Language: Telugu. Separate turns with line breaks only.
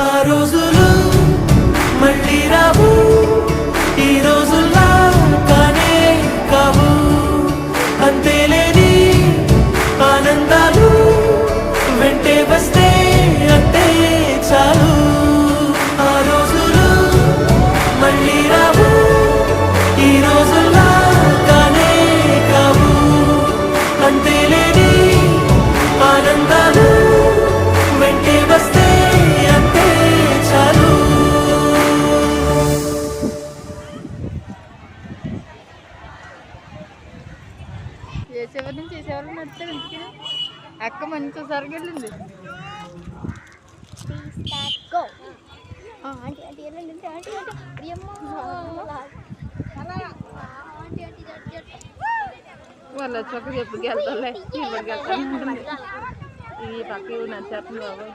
ఆ రోజులు మళ్ళీ రావు, ఈ రోజుల్లా కానే కావు. అంతేలేని ఆనందాలు వెంటే వస్తే అంతే చాలు. ఆ రోజులు మళ్ళీ రావు, ఈ రోజుల్లా కానే కావు. అంతేలేని ఆనందాలు వెంటే వస్తే అంతే చాలు.
ఏ చివరి నుంచి ఏ చివరి నడుస్తారు ఇంటికి. అక్క మంచి సరికి వెళ్ళింది. వాళ్ళు వచ్చాక ఎప్పుడు వెళ్తాలే ఈ పక్క నచ్చేస్తుంది బాబు.